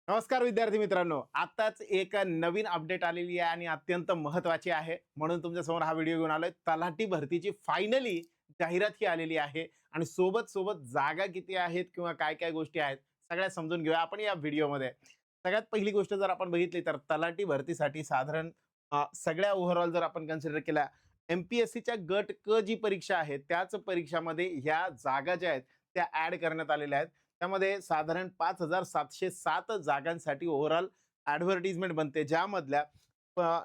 नमस्कार विद्यार्थी मित्रांनो, आताच एक नवीन अपडेट आलेली आहे आणि अत्यंत महत्त्वाची आहे. म्हणून तुमच्यासमोर हा व्हिडिओ घेऊन आलोय. तलाठी भरतीची फायनली जाहिरात ही आलेली आहे आणि सोबत जागा किती आहेत किंवा काय-काय गोष्टी आहेत सगळ्या समजून घेऊया आपण या व्हिडिओमध्ये. सगळ्यात पहिली गोष्ट जर आपण बघितली तर तलाठी भरतीसाठी साधारण सगळ्या ओव्हरऑल जर आपण कन्सिडर केल्या एम-पी-एस-सीच्या गट क जी परीक्षा आहे त्याच परीक्षामध्ये ह्या जागा ज्या आहेत त्या ॲड करण्यात आलेल्या आहेत. त्यामध्ये साधारण 5,707 जागांसाठी ओव्हरऑल ॲडव्हर्टाइजमेंट बनते, ज्यामधल्या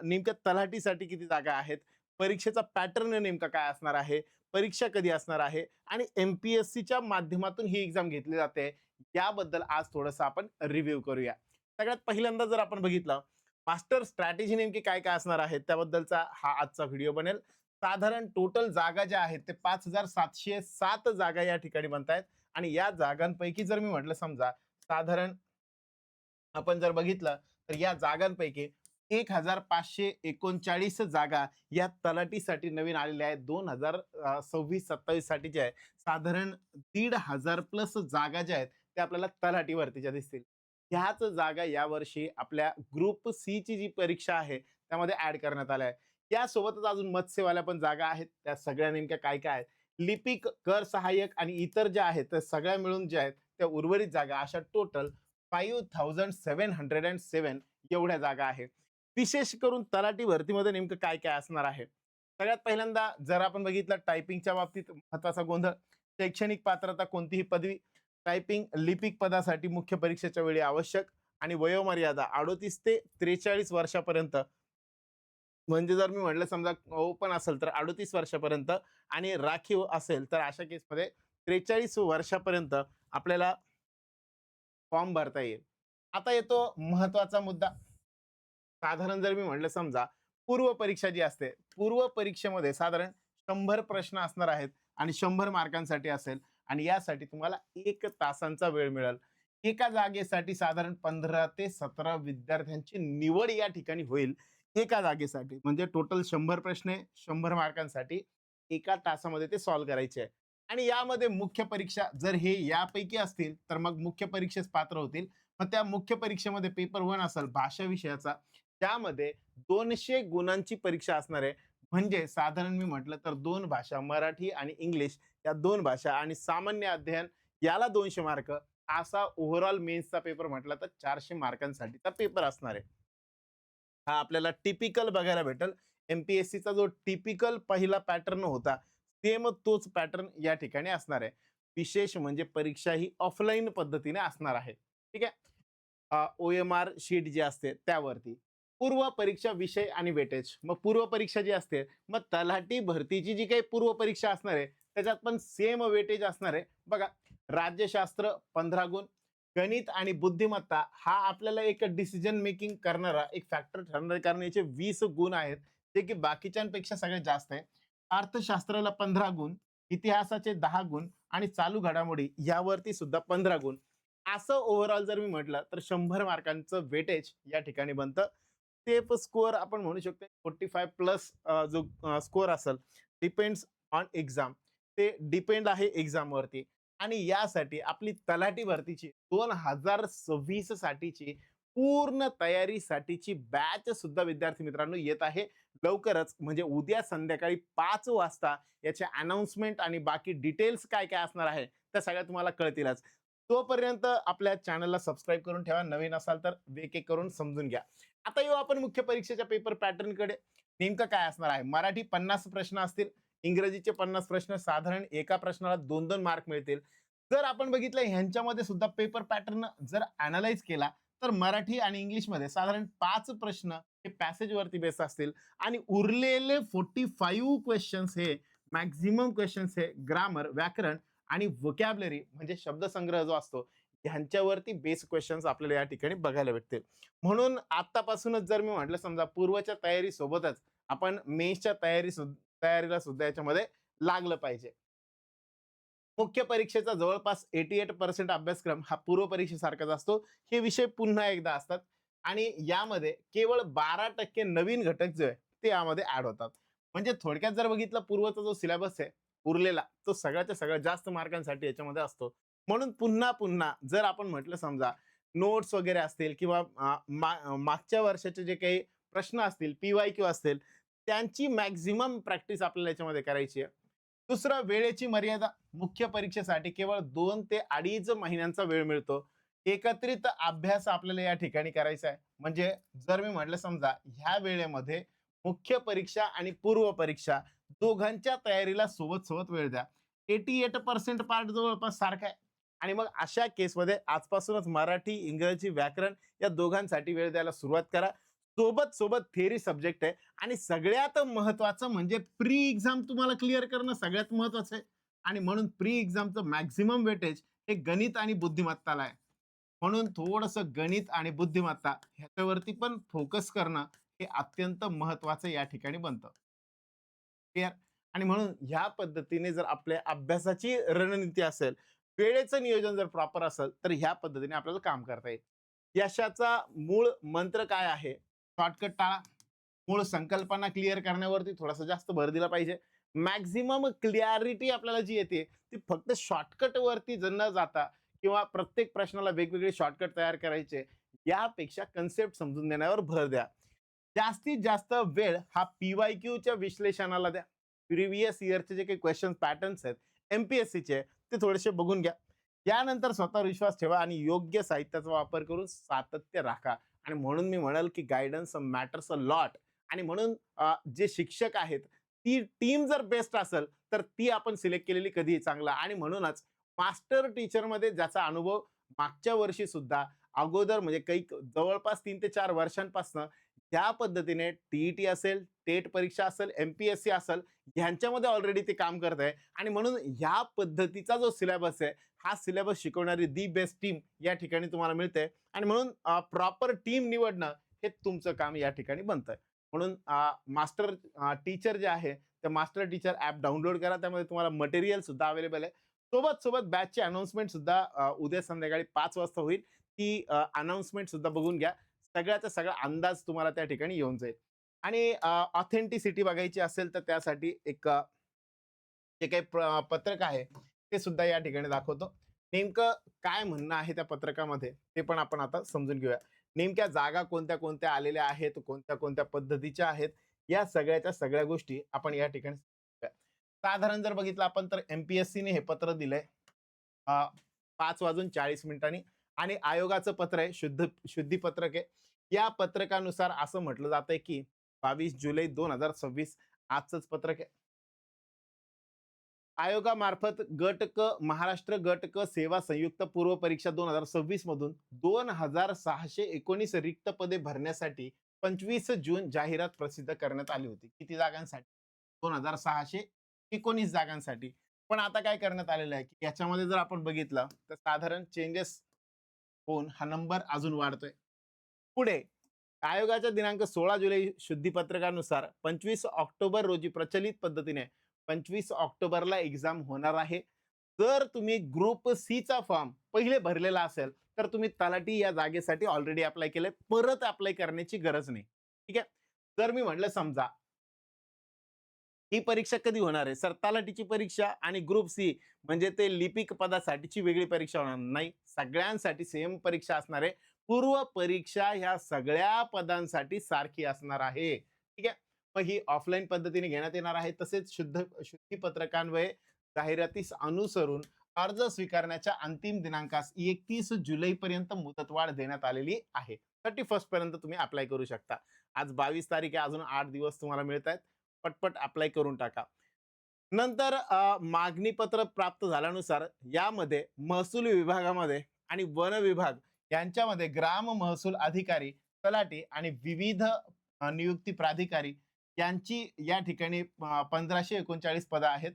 नेमक्या तलाठीसाठी किती जागा आहेत, परीक्षेचा पॅटर्न नेमका काय असणार आहे, परीक्षा कधी असणार आहे आणि एम-पी-एस-सीच्या माध्यमातून ही एक्झाम घेतली जाते, याबद्दल आज थोडंसं आपण रिव्ह्यू करूया. सगळ्यात पहिल्यांदा जर आपण बघितलं मास्टर स्ट्रॅटेजी नेमकी काय-काय असणार आहे त्याबद्दलचा हा आजचा व्हिडिओ बनेल. साधारण टोटल जागा ज्या आहेत ते 5,707 जागा या ठिकाणी बनतायत आणि या जागांपैकी जर मी म्हटलं समजा साधारण आपण जर बघितलं तर या जागांपैकी 1,539 जागा या तलाठीसाठी नवीन आलेल्या आहेत. 2026-27 साठी जे आहे साधारण 1,500 प्लस जागा ज्या आहेत त्या आपल्याला तलाठी भरतीच्या दिसतील. ह्याच जागा यावर्षी आपल्या ग्रुप सी ची जी परीक्षा आहे त्यामध्ये ऍड करण्यात आल्या आहे. यासोबतच अजून मत्स्यवाल्या पण जागा आहेत. त्या सगळ्या नेमक्या काय काय आहेत, लिपिक, कर सहाय्यक आणि इतर ज्या आहेत त्या सगळ्या मिळून ज्या आहेत त्या उर्वरित जागा अशा टोटल 5,707 एवढ्या जागा आहेत. विशेष करून तलाठी भरतीमध्ये नेमकं काय काय असणार आहे. सगळ्यात पहिल्यांदा जर आपण बघितलं टायपिंगच्या बाबतीत महत्वाचा गोंधळ, शैक्षणिक पात्रता कोणतीही पदवी, टायपिंग लिपिक पदासाठी मुख्य परीक्षेच्या वेळी आवश्यक आणि वयोमर्यादा 38 ते 43 वर्षापर्यंत. म्हणजे जर मी म्हटलं समजा ओपन असेल तर 38 वर्षापर्यंत आणि राखीव असेल तर अशा केसमध्ये 43 वर्षापर्यंत आपल्याला फॉर्म भरता येईल. आता येतो महत्वाचा मुद्दा. साधारण जर मी म्हटलं समजा पूर्व परीक्षा जी असते, पूर्व परीक्षेमध्ये साधारण 100 प्रश्न असणार आहेत आणि 100 मार्कांसाठी असेल आणि यासाठी तुम्हाला 1 तासांचा वेळ मिळेल. एका जागेसाठी साधारण 15 ते 17 विद्यार्थ्यांची निवड या ठिकाणी होईल. एका जागेसाठी म्हणजे टोटल 100 प्रश्न आहे, 100 मार्कांसाठी एका तासामध्ये ते सॉल्व्ह करायचे आहे. आणि यामध्ये मुख्य परीक्षा जर हे यापैकी असतील तर मग मुख्य परीक्षेस पात्र होतील. मग त्या मुख्य परीक्षेमध्ये पेपर 1 असेल भाषा विषयाचा, त्यामध्ये 200 गुणांची परीक्षा असणार आहे. म्हणजे साधारण मी म्हटलं तर 2 भाषा मराठी आणि इंग्लिश या 2 भाषा आणि सामान्य अध्ययन याला 200 मार्क, असा ओव्हरऑल मेन्सचा पेपर म्हटला तर 400 मार्कांसाठीचा पेपर असणार आहे. हा आपल्याला टिपिकल बघायला भेटेल. एम-पी-एस-सीचा जो टिपिकल पहिला पॅटर्न होता सेम तोच पॅटर्न या ठिकाणी असणार आहे. विशेष म्हणजे परीक्षा ही ऑफलाईन पद्धतीने असणार आहे. ठीक आहे. OMR शीट जी असते त्यावरती पूर्व परीक्षा विषय आणि वेटेज. मग पूर्व परीक्षा जी असते मग तलाठी भरतीची जी काही पूर्व परीक्षा असणार आहे त्याच्यात पण सेम वेटेज असणार आहे. बघा, राज्यशास्त्र 15 गुण, गणित आणि बुद्धिमत्ता हा आपल्याला एक डिसिजन मेकिंग करणारा एक फॅक्टर ठरणार आहे, कारण याचे 20 गुण आहेत जे की बाकीच्यांपेक्षा सगळ्यात जास्त आहे. अर्थशास्त्राला 15 गुण, इतिहासाचे 10 गुण आणि चालू घडामोडी यावरती सुद्धा 15 गुण. असं ओव्हरऑल जर मी म्हटलं तर 100 मार्कांचं वेटेज या ठिकाणी बनतं. सेफ स्कोअर आपण म्हणू शकतो 45 प्लस जो स्कोअर असेल डिपेंड्स ऑन एक्झाम, ते डिपेंड आहे एक्झामवरती. आणि यासाठी आपली तलाठी भरतीची 2026 साठीची पूर्ण तयारीसाठीची बॅच सुद्धा विद्यार्थी मित्रांनो येत आहे लवकरच. म्हणजे उद्या संध्याकाळी 5 वाजता याचे अनाउन्समेंट आणि बाकी डिटेल्स काय काय असणार आहे त्या सगळ्या तुम्हाला कळतीलच. तोपर्यंत आपल्या चॅनलला सबस्क्राईब करून ठेवा, नवीन असाल तर एक एक करून समजून घ्या. आता येऊ आपण मुख्य परीक्षेच्या पेपर पॅटर्न कडे. नेमकं काय असणार आहे. मराठी 50 प्रश्न असतील, इंग्रजीचे 50 प्रश्न, साधारण एका प्रश्नाला 2-2 मार्क मिळतील. जर आपण बघितलं ह्यांच्यामध्ये सुद्धा पेपर पॅटर्न जर अनालाइज केला तर मराठी आणि इंग्लिशमध्ये साधारण 5 प्रश्न हे पॅसेज वरती बेस असतील आणि उरलेले 45 क्वेश्चन्स हे मॅक्झिमम क्वेश्चन्स हे ग्रामर, व्याकरण आणि व्होकॅब्लरी म्हणजे शब्दसंग्रह जो असतो ह्यांच्यावरती बेस क्वेश्चन्स आपल्याला या ठिकाणी बघायला भेटतील. म्हणून आतापासूनच जर मी म्हटलं समजा पूर्वच्या तयारी सोबतच आपण मेन्सच्या तयारीला सुद्धा याच्यामध्ये लागलं पाहिजे. मुख्य परीक्षेचा जवळपास 88% अभ्यासक्रम हा पूर्व परीक्षेसारखाच असतो. हे विषय पुन्हा एकदा असतात आणि यामध्ये केवळ 12% नवीन घटक जे आहे ते यामध्ये ऍड होतात. म्हणजे थोडक्यात जर बघितलं पूर्वचा जो सिलेबस आहे उरलेला तो सगळ्याच्या सगळ्यात जास्त मार्कांसाठी याच्यामध्ये असतो. म्हणून पुन्हा पुन्हा जर आपण म्हटलं समजा नोट्स वगैरे असतील किंवा मागच्या वर्षाचे जे काही प्रश्न असतील, PYQ असतील, त्यांची मॅक्सिमम प्रॅक्टिस आपल्याला याच्यामध्ये करायची आहे. दुसरं, वेळेची मर्यादा. मुख्य परीक्षेसाठी केवळ 2 ते 2.5 महिन्यांचा वेळ मिळतो. एकत्रित अभ्यास आपल्याला या ठिकाणी करायचा आहे. म्हणजे जर मी म्हटलं समजा ह्या वेळेमध्ये मुख्य परीक्षा आणि पूर्व परीक्षा दोघांच्या तयारीला सोबत-सोबत वेळ द्या. 88% पार्ट जवळपास सारखा आहे. आणि मग अशा केसमध्ये आजपासूनच मराठी, इंग्रजी, व्याकरण या दोघांसाठी वेळ द्यायला सुरुवात करा. सोबत-सोबत थिअरी सब्जेक्ट आहे आणि सगळ्यात महत्त्वाचं म्हणजे प्री एक्झाम तुम्हाला क्लिअर करणं सगळ्यात महत्त्वाचं आहे. आणि म्हणून प्री एक्झामचं मॅक्सिमम वेटेज हे गणित आणि बुद्धिमत्ताला आहे. म्हणून थोडंसं गणित आणि बुद्धिमत्ता ह्याच्यावरती पण फोकस करणं हे अत्यंत महत्त्वाचं या ठिकाणी बनतं. क्लिअर? आणि म्हणून ह्या पद्धतीने जर आपल्या अभ्यासाची रणनीती असेल, वेळेचं नियोजन जर प्रॉपर असेल, तर ह्या पद्धतीने आपल्याला काम करता येईल. यशाचा मूळ मंत्र काय आहे? शॉर्टकट टाळा. मूळ संकल्पना क्लिअर करण्यावरती थोडासा जास्त भर दिला पाहिजे. मॅक्सिमम क्लॅरिटी आपल्याला जी येते, ती फक्त शॉर्टकटवरती न जाता किंवा प्रत्येक प्रश्नाला वेगवेगळे शॉर्टकट तयार करायचे, यापेक्षा कन्सेप्ट समजून देण्यावर भर द्या. जास्तीत जास्त वेळ हा PYQच्या विश्लेषणाला द्या. प्रिव्हियस इयरचे जे काही क्वेश्चन पॅटर्न्स आहेत, MPSCचे ते थोडेसे बघून घ्या. यानंतर स्वतःवर विश्वास ठेवा आणि योग्य साहित्याचा वापर करून सातत्य राखा. आणि म्हणून मी म्हणेल की गाईडन्स मॅटर्स अ लॉट. आणि म्हणून जे शिक्षक आहेत, ती टीम जर बेस्ट असेल, तर ती आपण सिलेक्ट केलेली कधीही चांगला. आणि म्हणूनच मास्टर टीचरमध्ये ज्याचा अनुभव मागच्या वर्षी सुद्धा अगोदर म्हणजे काही जवळपास 3 ते 4 वर्षांपासून त्या पद्धतीने TET असेल, टेट परीक्षा असेल, MPSC असेल, ह्यांच्यामध्ये ऑलरेडी ते काम करत आहे. आणि म्हणून ह्या पद्धतीचा जो सिलेबस आहे, हा सिलेबस शिकवणारी दी बेस्ट टीम या ठिकाणी तुम्हाला मिळते. आणि म्हणून प्रॉपर टीम निवडणं हे तुमचं काम या ठिकाणी बनतंय. म्हणून मास्टर टीचर जे आहे, ते मास्टर टीचर ॲप डाउनलोड करा. त्यामध्ये तुम्हाला मटेरियल सुद्धा अवेलेबल आहे. सोबत-सोबत बॅचची अनाउन्समेंट सुद्धा उद्या संध्याकाळी 5 वाजता होईल. ती अनाउन्समेंट सुद्धा बघून घ्या. सगळ्याचा सगळा अंदाज तुम्हाला त्या ठिकाणी येऊन जाईल. आणि ऑथेंटिसिटी बघायची असेल तर त्यासाठी एक जे काही पत्रक आहे ते सुद्धा या ठिकाणी दाखवतो. नेमकं काय म्हणणं आहे त्या पत्रकामध्ये ते पण आपण आता समजून घेऊया. नेमक्या जागा कोणत्या-कोणत्या आलेल्या आहेत, कोणत्या-कोणत्या पद्धतीच्या आहेत, या सगळ्याच्या सगळ्या गोष्टी आपण या ठिकाणी समजूया. साधारण जर बघितलं आपण तर MPSCने हे पत्र दिलंय 5:40 आणि आयोगाचं पत्र आहे, शुद्धीपत्रक आहे. या पत्रकानुसार असं म्हटलं जातंय की 22 जुलै 2026 आजचंच पत्रक आहे. आयोगामार्फत गट क महाराष्ट्र गट क सेवा संयुक्त पूर्व परीक्षा 2026 मधून 2619 रिक्त पदे भरण्यासाठी 25 जून जाहिरात प्रसिद्ध करण्यात आली होती. किती जागांसाठी? 2619 जागांसाठी. पण आता काय करण्यात आलेलं आहे की याच्यामध्ये जर आपण बघितलं तर साधारण चेंजेस होऊन हा नंबर अजून वाढतोय. पुढे आयोगाच्या दिनांक 16 जुलै शुद्धीपत्रकानुसार 25 ऑक्टोबर रोजी प्रचलित पद्धतीने 25 ऑक्टोबरला एक्झाम होणार आहे. जर तुम्ही ग्रुप सी चा फॉर्म पहिले भरलेला असेल, तर तुम्ही तलाठी या जागेसाठी ऑलरेडी अप्लाय केलंय. परत अप्लाय करण्याची गरज नाही. ठीक आहे. जर मी म्हटलं समजा ही परीक्षा कधी होणार आहे? सर तलाठीची परीक्षा आणि ग्रुप सी म्हणजे ते लिपिक पदासाठीची वेगळी परीक्षा होणार नाही. सगळ्यांसाठी सेम परीक्षा असणार आहे. पूर्व परीक्षा ह्या सगळ्या पदांसाठी सारखी असणार आहे. ठीक आहे. मग ही ऑफलाईन पद्धतीने घेण्यात येणार आहे. तसेच शुद्धीपत्रकान्वये जाहिरातीस अनुसरून अर्ज स्वीकारण्याच्या अंतिम दिनांकास 31 जुलैपर्यंत मुदतवाढ देण्यात आलेली आहे. 31 पर्यंत तुम्ही अप्लाय करू शकता. आज 22 तारीख आहे. अजून 8 दिवस तुम्हाला मिळतायत. पटपट अप्लाय करून टाका. नंतर मागणी पत्र प्राप्त झाल्यानुसार यामध्ये महसूल विभागामध्ये आणि वन विभाग यांच्यामध्ये ग्राम महसूल अधिकारी, तलाठी आणि विविध नियुक्ती प्राधिकारी यांची या ठिकाणी 1539 पदं आहेत.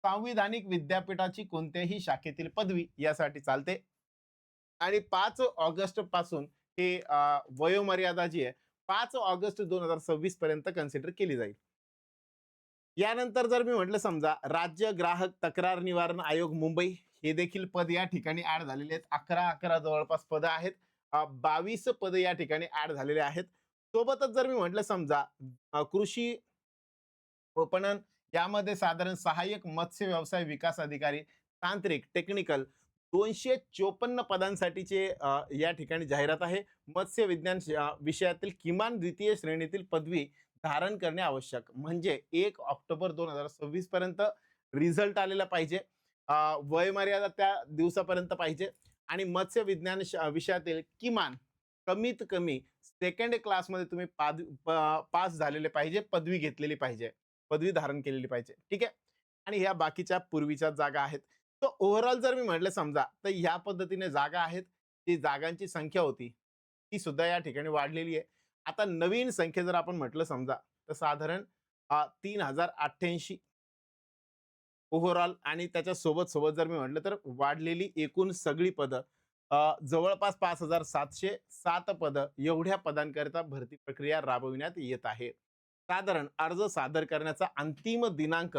संविधानिक विद्यापीठाची कोणत्याही शाखेतील पदवी यासाठी चालते. आणि 5 ऑगस्ट पासून हे वयोमर्यादा जी आहे 5 ऑगस्ट 2026 पर्यंत कन्सिडर केली जाईल. यानंतर जर मी म्हटलं समजा राज्य ग्राहक तक्रार निवारण आयोग मुंबई हे देखील पद या ठिकाणी ऍड झालेले आहेत. 11 जवळपास पद आहेत. 22 पद या ठिकाणी ऍड झालेले आहेत. सोबतच जर मी म्हटलं समजा कृषी विपणन यामध्ये साधारण सहाय्यक मत्स्य व्यवसाय विकास अधिकारी, तांत्रिक, टेक्निकल 254 पदांसाठीचे या ठिकाणी जाहिरात आहे. मत्स्य विज्ञान विषयातील किमान द्वितीय श्रेणीतील पदवी धारण करणे आवश्यक. म्हणजे 1 ऑक्टोबर 2026 पर्यंत रिझल्ट आलेला पाहिजे. वयमर्यादा त्या दिवसापर्यंत पाहिजे आणि मत्स्य विज्ञान विषयातील किमान कमीत कमी सेकंड क्लासमध्ये तुम्ही पास झालेले पाहिजे, पदवी घेतलेली पाहिजे, पदवी धारण केलेली पाहिजे. ठीक आहे. आणि ह्या बाकीच्या पूर्वीच्या जागा आहेत. तर ओव्हरऑल जर मी म्हटलं समजा, तर ह्या पद्धतीने जागा आहेत. जी जागांची संख्या होती, ती सुद्धा या ठिकाणी वाढलेली आहे. आता नवीन संख्या जर आपण म्हटलं समजा, तर साधारण 3088 ओव्हरऑल आणि त्याच्या सोबत जर मी म्हटलं तर वाढलेली एकूण सगळी पदं जवळपास 5707 पदं एवढ्या पदांकरिता भरती प्रक्रिया राबविण्यात येत आहे. साधारण अर्ज सादर करण्याचा अंतिम दिनांक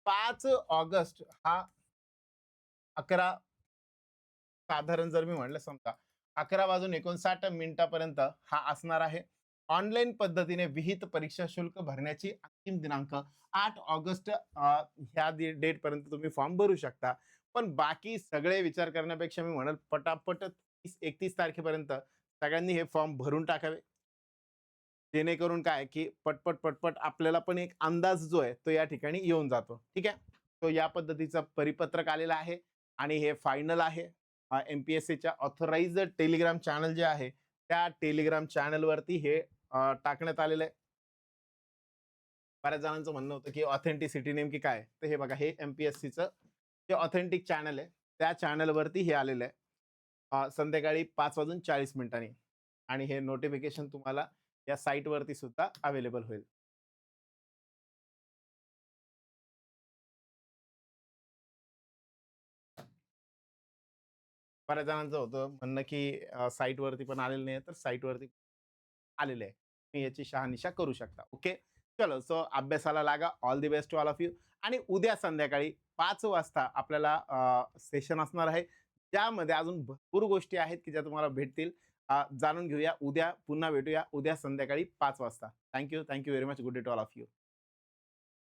5 ऑगस्ट हा 11 साधारण जर मी म्हटलं समजा 11:59 हा असणार आहे. ऑनलाईन पद्धतीने विहित परीक्षा शुल्क भरण्याची अंतिम दिनांक 8 ऑगस्ट ह्या डेट पर्यंत तुम्ही फॉर्म भरू शकता. पण बाकी सगळे विचार करण्यापेक्षा मी म्हणेल पटापट 31 तारखेपर्यंत सगळ्यांनी हे फॉर्म भरून टाकावे. जेणेकरून काय की पटपट आपल्याला पण एक अंदाज जो आहे तो या ठिकाणी येऊन जातो. ठीक आहे. तो या पद्धतीचा परिपत्रक आलेला आहे आणि हे फायनल आहे. MPSCच्या ऑथराइज्ड टेलिग्राम चॅनल जे आहे त्या टेलिग्राम चॅनलवरती हे टाकण्यात आलेलं आहे. बऱ्याच जणांचं म्हणणं होतं की ऑथेंटिसिटी नेमकी काय? तर हे बघा, हे MPSCचं जे ऑथेंटिक चॅनल आहे त्या चॅनलवरती हे आलेलं आहे. संध्याकाळी 5:40 आणि हे नोटिफिकेशन तुम्हाला या साईटवरती सुद्धा अवेलेबल होईल. बऱ्याच जणांचं होतं म्हणणं की साईटवरती पण आलेलं नाही, तर साईटवरती आलेलं आहे. तुम्ही याची शहानिशा करू शकता. ओके. चलो, सो अभ्यासाला लागा. All the best to all of you. आणि उद्या संध्याकाळी 5 वाजता आपल्याला सेशन असणार आहे. ज्यामध्ये अजून भरपूर गोष्टी आहेत की ज्या तुम्हाला भेटतील. जाणून घेऊया. उद्या पुन्हा भेटूया. उद्या संध्याकाळी 5 वाजता. Thank you very much. Good day to all of you.